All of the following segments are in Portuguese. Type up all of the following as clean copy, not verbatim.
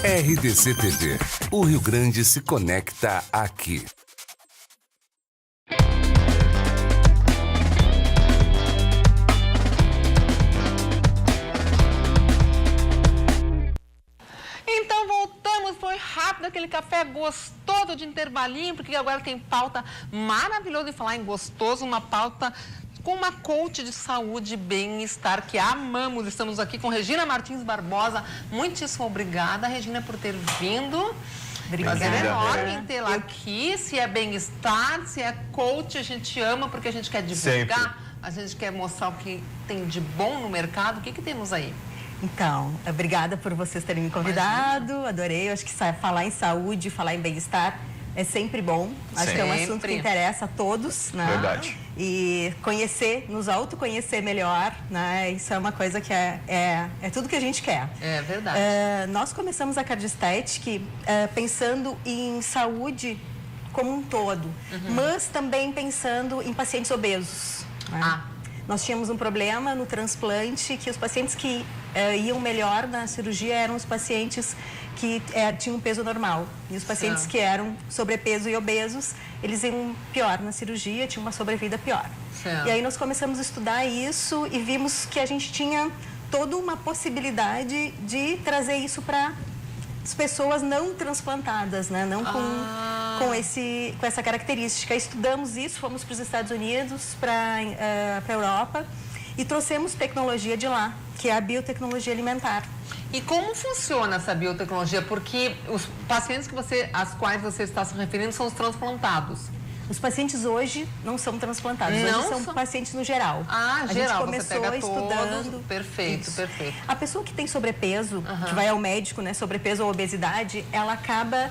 RDC TV. O Rio Grande se conecta aqui. Então voltamos, foi rápido aquele café gostoso de intervalinho, porque agora tem pauta maravilhosa de falar em gostoso, uma pauta com uma coach de saúde e bem-estar que amamos. Estamos aqui com Regina Martins Barbosa. Muitíssimo obrigada, Regina, por ter vindo. Obrigada. Prazer enorme tê-la aqui. Se é bem-estar, se é coach, a gente ama porque a gente quer divulgar, sempre. A gente quer mostrar o que tem de bom no mercado. O que temos aí? Então, obrigada por vocês terem me convidado. Imagina. Adorei. Eu acho que falar em saúde, falar em bem-estar é sempre bom. Acho que é um assunto que interessa a todos, né? Verdade. E conhecer, nos autoconhecer melhor, né? Isso é uma coisa que é tudo que a gente quer. É verdade. Nós começamos a Cardesthetic pensando em saúde como um todo, mas também pensando em pacientes obesos. Né? Nós tínhamos um problema no transplante que os pacientes que iam melhor na cirurgia eram os pacientes que tinham peso normal. E os pacientes que eram sobrepeso e obesos, eles iam pior na cirurgia, tinham uma sobrevida pior. E aí nós começamos a estudar isso e vimos que a gente tinha toda uma possibilidade de trazer isso para as pessoas não transplantadas, né? Não com essa característica. Estudamos isso, fomos para os Estados Unidos, para a Europa e trouxemos tecnologia de lá, que é a biotecnologia alimentar. E como funciona essa biotecnologia? Porque os pacientes às quais você está se referindo são os transplantados. Os pacientes hoje não são transplantados, hoje são pacientes no geral. A geral, gente começou estudando. Perfeito, isso. Perfeito. A pessoa que tem sobrepeso, que vai ao médico, né, sobrepeso ou obesidade, ela acaba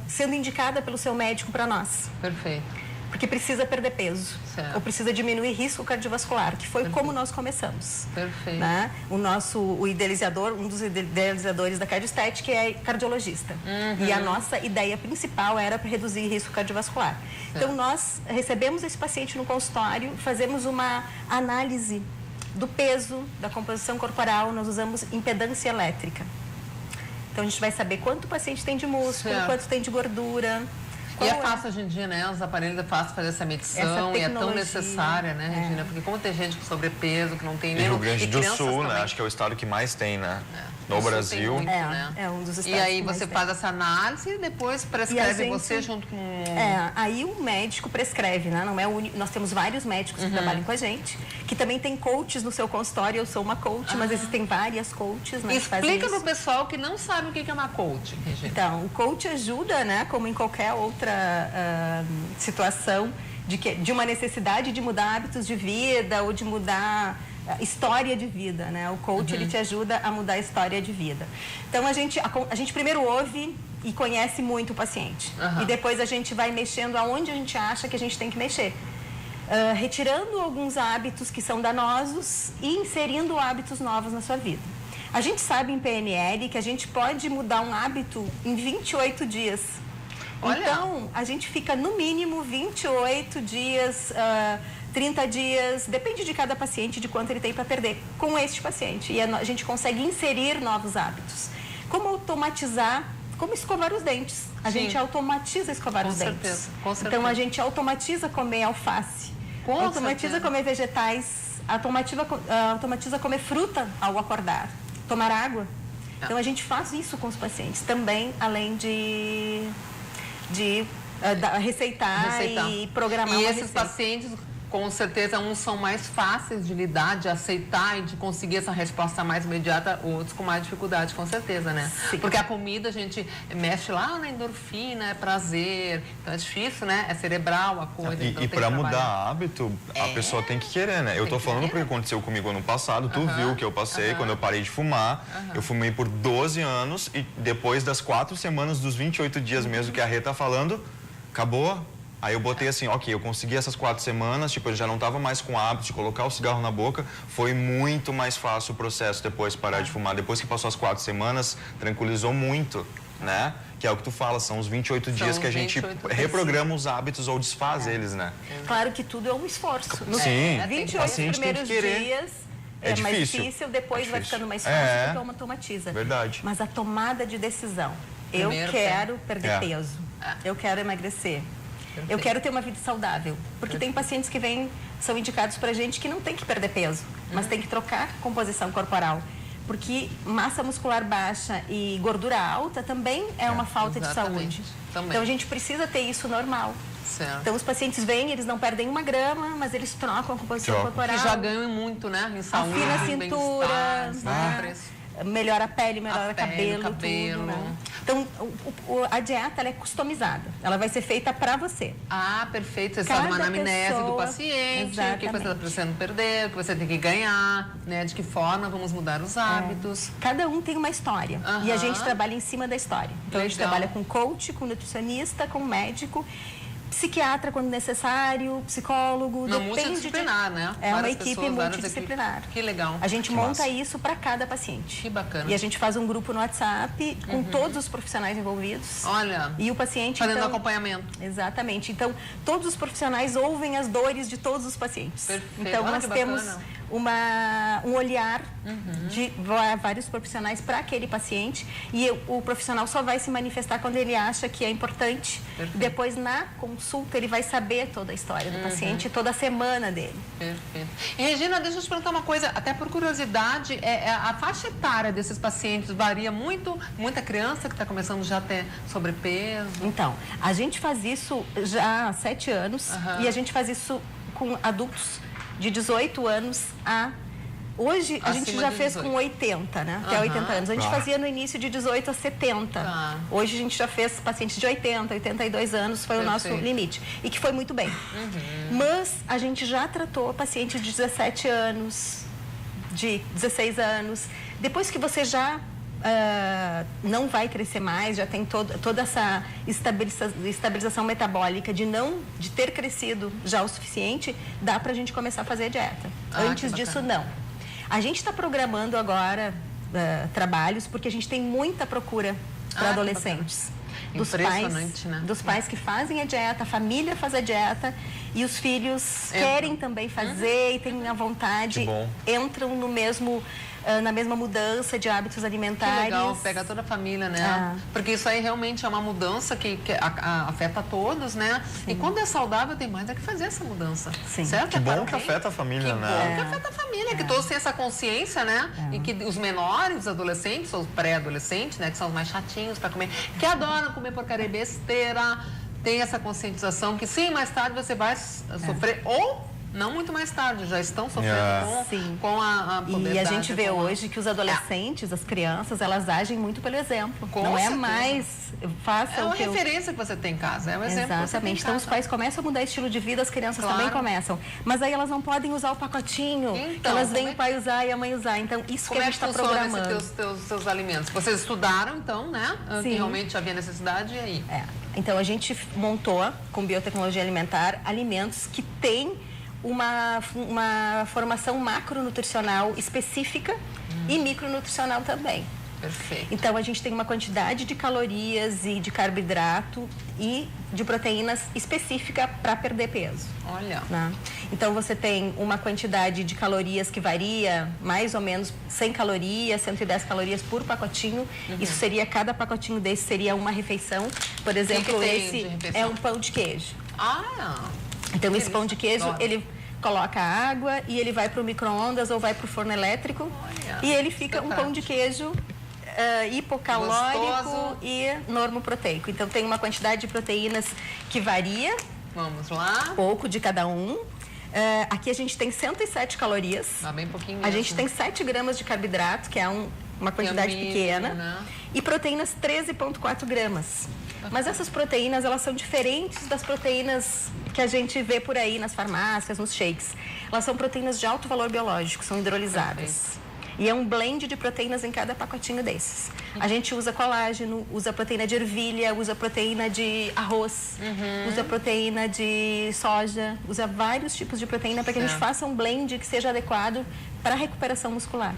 sendo indicada pelo seu médico para nós. Perfeito. Porque precisa perder peso, ou precisa diminuir risco cardiovascular, que foi como nós começamos. Perfeito. Né? O idealizador, um dos idealizadores da Cardesthetic é cardiologista. E a nossa ideia principal era para reduzir risco cardiovascular. Então, nós recebemos esse paciente no consultório, fazemos uma análise do peso, da composição corporal, nós usamos impedância elétrica. Então, a gente vai saber quanto o paciente tem de músculo, quanto tem de gordura. E é fácil hoje em dia, né? Os aparelhos é fácil fazer essa medição e é tão necessária, né, Regina? Porque como tem gente com sobrepeso, que não tem nem... Rio Grande do Sul, né? Acho que é o estado que mais tem, né? No Brasil. Muito, né? É um dos estados. E aí você faz essa análise e depois prescreve você junto com... Aí o médico prescreve, né? Não é nós temos vários médicos que trabalham com a gente, que também tem coaches no seu consultório. Eu sou uma coach, mas existem várias coaches, né? Explica para o pessoal que não sabe o que é uma coach, Regina. Então, o coach ajuda, né? Como em qualquer outra situação de uma necessidade de mudar hábitos de vida ou de mudar história de vida, né? O coach ele te ajuda a mudar a história de vida. Então a gente primeiro ouve e conhece muito o paciente e depois a gente vai mexendo aonde a gente acha que a gente tem que mexer, retirando alguns hábitos que são danosos e inserindo hábitos novos na sua vida. A gente sabe em PNL que a gente pode mudar um hábito em 28 dias. Então, a gente fica no mínimo 28 dias, 30 dias, depende de cada paciente, de quanto ele tem para perder com este paciente. E a gente consegue inserir novos hábitos. Como automatizar, como escovar os dentes. A gente automatiza escovar os dentes. Com certeza. Então, a gente automatiza comer alface, automatiza comer vegetais, automatiza comer fruta ao acordar, tomar água. Então, a gente faz isso com os pacientes também, além de receitar e programar. E esses pacientes, com certeza, uns são mais fáceis de lidar, de aceitar e de conseguir essa resposta mais imediata, outros com mais dificuldade, com certeza, né? Sim. Porque a comida, a gente mexe lá na endorfina, é prazer, então é difícil, né? É cerebral a coisa. E para mudar hábito, a pessoa tem que querer, né? Eu tô falando porque aconteceu comigo ano passado, tu viu o que eu passei quando eu parei de fumar. Eu fumei por 12 anos e depois das 4 semanas, dos 28 dias mesmo que a Rê tá falando, acabou. Aí eu botei assim, ok, eu consegui essas 4 semanas, tipo, eu já não tava mais com o hábito de colocar o cigarro na boca, foi muito mais fácil o processo depois de parar de fumar. Depois que passou as 4 semanas, tranquilizou muito, né? Que é o que tu fala, são os 28 dias que a gente reprograma os hábitos ou desfaz eles, né? Claro que tudo é um esforço. Sim, 28 primeiros dias é mais difícil. difícil, depois vai ficando mais fácil porque automatiza. Verdade. Mas a tomada de decisão. Primeiro Eu quero perder É. peso. Eu quero emagrecer. Eu quero ter uma vida saudável. Porque tem pacientes que são indicados pra gente que não tem que perder peso, mas tem que trocar composição corporal. Porque massa muscular baixa e gordura alta também é uma falta de exatamente. saúde. Também. Então a gente precisa ter isso normal. Certo. Então os pacientes vêm, eles não perdem 1 grama, mas eles trocam a composição corporal. Que já ganham muito, né? Em saúde, Afina a cintura, né? melhora a pele, melhora A pele, cabelo, tudo, né? Então, a dieta ela é customizada. Ela vai ser feita para você. Ah, perfeito. Você Cada sabe uma anamnese do pessoa, paciente, o que você está exatamente. precisando perder, o que você tem que ganhar, né? De que forma vamos mudar os hábitos. Cada um tem uma história. E a gente trabalha em cima da história. Então, a gente Legal. trabalha com coach, com nutricionista, com médico, psiquiatra quando necessário, psicólogo, Não, depende multidisciplinar, né? É uma Várias equipe pessoas, várias multidisciplinar. equipes. Que legal. A gente Que monta massa. isso para cada paciente. Que bacana. E a gente faz um grupo no WhatsApp com todos os profissionais envolvidos. Olha, E o paciente, fazendo então... acompanhamento. Exatamente. Então, todos os profissionais ouvem as dores de todos os pacientes. Perfeito. Então, Olha nós que temos bacana. um olhar de vários profissionais para aquele paciente e o profissional só vai se manifestar quando ele acha que é importante. Perfeito. Depois, na consulta, ele vai saber toda a história do paciente, toda a semana dele. Perfeito. E, Regina, deixa eu te perguntar uma coisa, até por curiosidade, a faixa etária desses pacientes varia muito? Muita criança que está começando já a ter sobrepeso? Então, a gente faz isso já há 7 anos e a gente faz isso com adultos de 18 anos a... Hoje, a gente Acima já de fez 18. com 80, né? Até 80 anos. A gente fazia no início de 18 a 70. Tá. Hoje, a gente já fez pacientes de 80, 82 anos, foi o nosso Perfeito. limite. E que foi muito bem. Mas a gente já tratou pacientes de 17 anos, de 16 anos. Depois que você já não vai crescer mais, já tem toda essa estabilização metabólica de ter crescido já o suficiente, dá pra gente começar a fazer dieta. Antes que disso, bacana. não. A gente está programando agora trabalhos porque a gente tem muita procura para que adolescentes. Impressionante, né? Dos pais que fazem a dieta, a família faz a dieta e os filhos querem também fazer e têm a vontade, Que bom. entram no mesmo na mesma mudança de hábitos Que alimentares. legal, pega toda a família, né? Ah. Porque isso aí realmente é uma mudança que afeta todos, né? E quando é saudável, tem mais é que fazer essa mudança. Sim. Certo? Que bom Parabéns. que afeta a família, Que né? bom que afeta a família, que todos têm essa consciência, né? E que os menores, os adolescentes, ou os pré-adolescentes, né? Que são os mais chatinhos para comer, que adoram comer porcaria e besteira, tem essa conscientização que sim, mais tarde você vai sofrer, ou não muito mais tarde, já estão sofrendo Sim. com a E a puberdade, gente vê com a- hoje que os adolescentes, as crianças, elas agem muito pelo exemplo. Com Não é certeza. mais faça É o uma que eu... referência que você tem em casa, é um exemplo que você tem em Exatamente. Então, os casa. pais começam a mudar estilo de vida, as crianças Claro. também começam. Mas aí elas não podem usar o pacotinho. Então, Elas como veem é o pai usar e a mãe usar. Então, isso Como que a é gente que está funciona programando. esses teus alimentos? Vocês estudaram, então, né? Que Sim. realmente havia necessidade, e aí? Então, a gente montou, com biotecnologia alimentar, alimentos que têm uma formação macronutricional específica e micronutricional também. Perfeito. Então, a gente tem uma quantidade de calorias e de carboidrato e de proteínas específica para perder peso. Olha. Né? Então, você tem uma quantidade de calorias que varia mais ou menos 100 calorias, 110 calorias por pacotinho. Isso seria, cada pacotinho desse seria uma refeição. Por exemplo, tem de esse refeição? é um pão de queijo. Ah, Então, esse delícia. pão de queijo, Adoro. ele coloca água e ele vai para o micro-ondas ou vai para o forno elétrico. Olha, E ele fica um espetáculo. pão de queijo hipocalórico Gostoso. e normoproteico. Então, tem uma quantidade de proteínas que varia, vamos lá. pouco de cada um. Aqui a gente tem 107 calorias. Dá bem pouquinho A mesmo. gente tem 7 gramas de carboidrato, que é uma quantidade mínimo, pequena. né? E proteínas 13,4 gramas. Mas essas proteínas, elas são diferentes das proteínas que a gente vê por aí nas farmácias, nos shakes. Elas são proteínas de alto valor biológico, são hidrolisadas. E é um blend de proteínas em cada pacotinho desses. A gente usa colágeno, usa proteína de ervilha, usa proteína de arroz, usa proteína de soja, usa vários tipos de proteína para que a gente Certo. faça um blend que seja adequado para a recuperação muscular.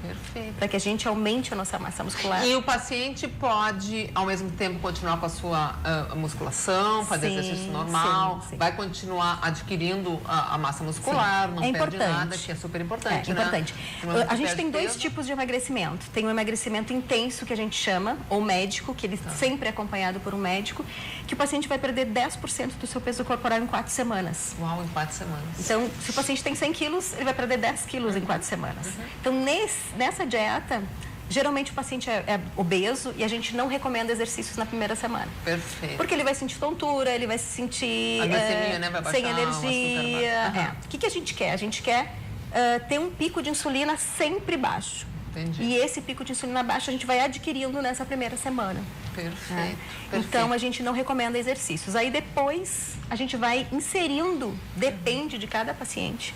Perfeito. Para que a gente aumente a nossa massa muscular. E o paciente pode, ao mesmo tempo, continuar com a sua musculação, fazer exercício normal, sim. vai continuar adquirindo a massa muscular, não perde nada, que é super importante, né? Importante. A gente tem dois tipos de emagrecimento. Tem o emagrecimento intenso, que a gente chama, ou médico, que ele sempre é acompanhado por um médico, que o paciente vai perder 10% do seu peso corporal em 4 semanas. Uau, em 4 semanas. Então, se o paciente tem 100 quilos, ele vai perder 10 quilos em 4 semanas. Então, nessa dieta, geralmente o paciente é obeso e a gente não recomenda exercícios na primeira semana. Perfeito. Porque ele vai sentir tontura, ele vai se sentir a glicemia, né? Vai baixar, sem energia. O que a gente quer? A gente quer ter um pico de insulina sempre baixo. Entendi. E esse pico de insulina baixo a gente vai adquirindo nessa primeira semana. Perfeito. Então, a gente não recomenda exercícios. Aí, depois, a gente vai inserindo, depende de cada paciente,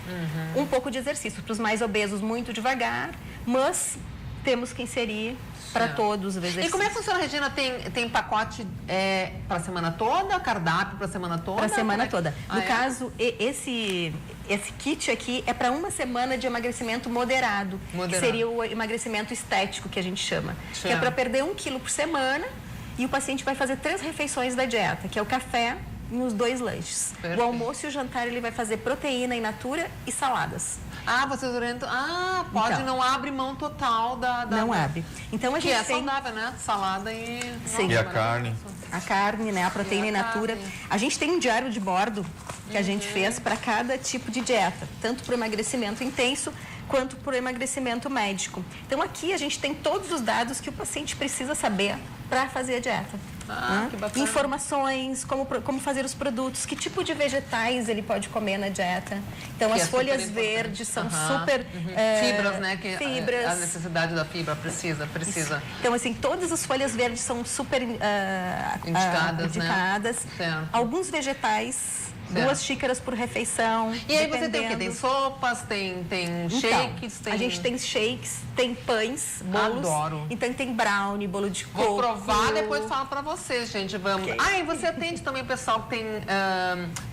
um pouco de exercício. Para os mais obesos, muito devagar, mas temos que inserir para todos os exercícios. E como é que funciona, Regina? Tem pacote para a semana toda, cardápio para a semana toda? Para a semana toda. No é? caso, esse kit aqui é para uma semana de emagrecimento moderado. Que seria o emagrecimento estético, que a gente chama. Que é para perder 1 quilo por semana e o paciente vai fazer 3 refeições da dieta, que é o café e os 2 lanches. Perfeito. O almoço e o jantar ele vai fazer proteína in natura e saladas. Ah, vocês orientam... Ah, pode, Então, não abre mão total da... Não abre. Então, a gente que é tem... saudável, né? Salada e... Sim. E a carne? A carne, né? A proteína in natura. Carne. A gente tem um diário de bordo que a gente fez para cada tipo de dieta, tanto para o emagrecimento intenso quanto para o emagrecimento médico. Então, aqui a gente tem todos os dados que o paciente precisa saber para fazer a dieta. Que bacana. Informações, como fazer os produtos, que tipo de vegetais ele pode comer na dieta. Então, Que as é folhas super verdes são importante. super... Fibras, né? Que fibras. A necessidade da fibra precisa. Então, assim, todas as folhas verdes são super indicadas, indicadas. Né? Certo. Alguns vegetais, 2 xícaras por refeição. E aí você tem o quê? dependendo. Tem sopas, tem shakes, tem... A gente tem shakes, tem pães, bolos. Adoro. Então tem brownie, bolo de coco. Vou provar, depois falo pra vocês, gente. Vamos. Ok. E você atende também o pessoal que tem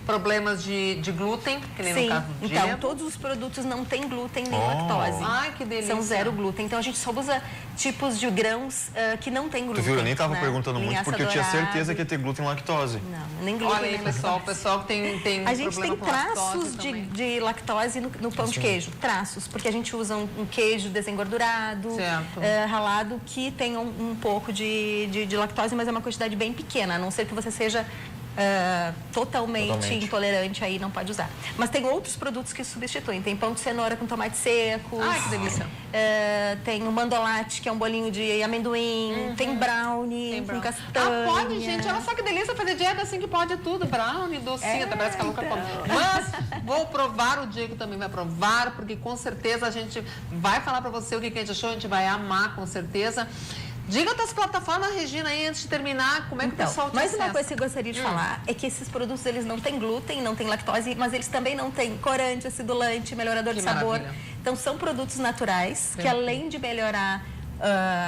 problemas de glúten, que nem Sim, no caso do então Diego. todos os produtos não têm glúten nem lactose. Ai, que delícia. São 0 glúten. Então a gente só usa tipos de grãos que não tem glúten. Tu viu? Eu nem tava né? perguntando muito porque eu tinha certeza que ia ter glúten e lactose. Não, nem glúten. Olha aí, nem pessoal, o lactose. pessoal que tem A gente tem problema com lactose traços também. de lactose no pão de queijo. Traços, porque a gente usa um queijo desengordurado, Certo. ralado, que tem um pouco de lactose, mas é uma quantidade bem pequena, a não ser que você seja totalmente intolerante, aí não pode usar. Mas tem outros produtos que substituem. Tem pão de cenoura com tomate seco. Ai, que delícia. Tem o mandolate, que é um bolinho de amendoim. Tem brownie com castanha. Pode, gente. Olha só que delícia fazer dieta assim que pode tudo. Brownie, docinho, até parece que a Luca come. Mas vou provar, o Diego também vai provar, porque com certeza a gente vai falar pra você o que a gente achou, a gente vai amar com certeza. Diga outras plataformas, Regina, aí, antes de terminar, como é que o pessoal te mais acessa? uma coisa que eu gostaria de falar é que esses produtos, eles não têm glúten, não têm lactose, mas eles também não têm corante, acidulante, melhorador de sabor. Maravilha. Então, são produtos naturais que, além de melhorar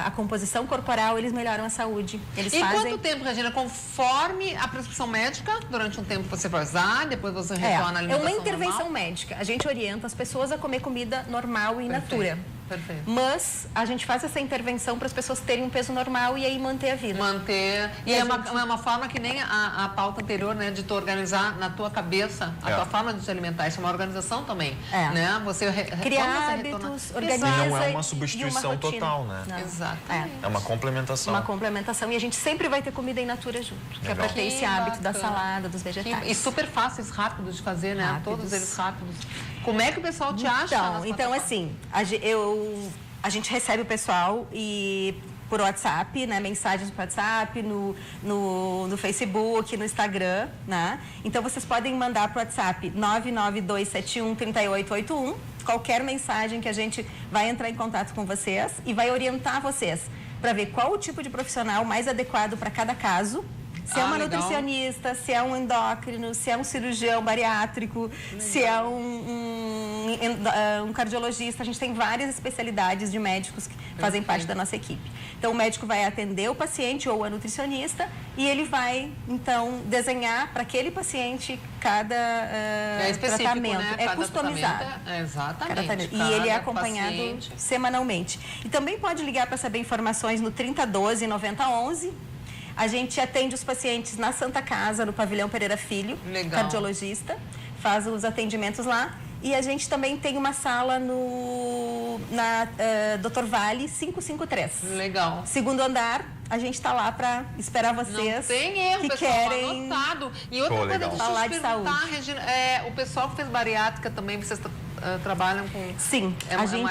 a composição corporal, eles melhoram a saúde. Eles E fazem... quanto tempo, Regina? Conforme a prescrição médica, durante um tempo você vai usar, depois você retorna à alimentação uma intervenção normal? médica. A gente orienta as pessoas a comer comida normal e in natura. Perfeito. Mas a gente faz essa intervenção para as pessoas terem um peso normal e aí manter a vida. Manter. E é uma forma que nem a pauta anterior, né? De tu organizar na tua cabeça a tua forma de se alimentar. Isso é uma organização também. Né? Você criar hábitos, organiza. E não é uma e substituição uma rotina. total, né? Não. Exato. É uma complementação. Uma complementação. E a gente sempre vai ter comida in natura junto. Que é para ter esse hábito da salada, dos vegetais. E super fáceis, rápidos de fazer, né? Rápidos. Todos eles rápidos. Como é que o pessoal te acha? Então assim, a gente recebe o pessoal e por WhatsApp, né, mensagens por WhatsApp, no Facebook, no Instagram, né? Então vocês podem mandar para o WhatsApp 992713881, qualquer mensagem que a gente vai entrar em contato com vocês e vai orientar vocês para ver qual o tipo de profissional mais adequado para cada caso. Se é uma nutricionista, se é um endócrino, se é um cirurgião bariátrico, se é um um cardiologista, a gente tem várias especialidades de médicos que fazem parte da nossa equipe. Então, o médico vai atender o paciente ou a nutricionista e ele vai, então, desenhar para aquele paciente cada tratamento. Né? É customizado. Exatamente. E ele é acompanhado semanalmente. E também pode ligar para saber informações no 3012 9011. A gente atende os pacientes na Santa Casa, no Pavilhão Pereira Filho, cardiologista, faz os atendimentos lá. E a gente também tem uma sala na Dr. Vale 553. Legal. Segundo andar, a gente está lá para esperar vocês. Não tem erro, que pessoal, querem anotado. E outra coisa, deixa eu falar te de perguntar, saúde. Regina, o pessoal que fez bariátrica também, vocês trabalham com... Sim, a gente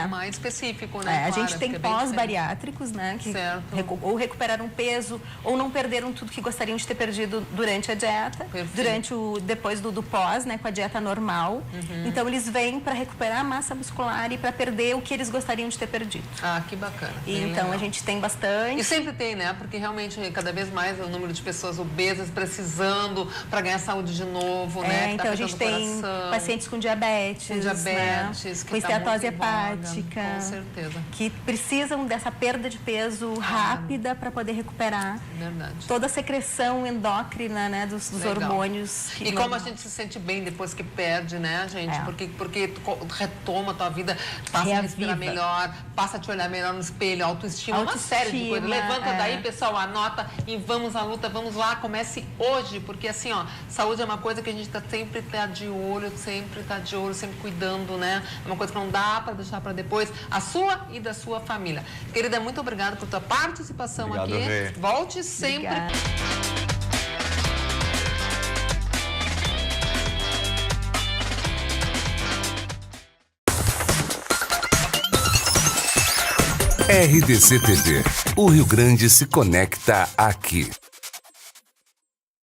mais específico, né? A gente tem pós-bariátricos, né? Que ou recuperaram peso ou não perderam tudo que gostariam de ter perdido durante a dieta, depois do pós, né? Com a dieta normal. Então eles vêm para recuperar a massa muscular e para perder o que eles gostariam de ter perdido. Ah, que bacana. E então a gente tem bastante. E sempre tem, né? Porque realmente cada vez mais o número de pessoas obesas precisando para ganhar saúde de novo, né? Então a gente tem pacientes com diabetes, né? Com esteatose hepática, com certeza, que precisam dessa perda de peso rápida para poder recuperar toda a secreção endócrina, né, dos hormônios. E como a gente se sente bem depois que perde, né, gente? Porque tu retoma a tua vida, passa a respirar melhor, passa a te olhar melhor no espelho, autoestima, uma série de coisas. Levanta daí, pessoal, anota e vamos à luta, vamos lá, comece hoje, porque assim, ó, saúde é uma coisa que a gente sempre tá de olho, sempre cuidando, né? É uma coisa que não dá para deixar para depois, a sua e da sua família. Querida, muito obrigada por tua participação aqui. Rê. Volte sempre. Obrigada. RDC TV. O Rio Grande se conecta aqui.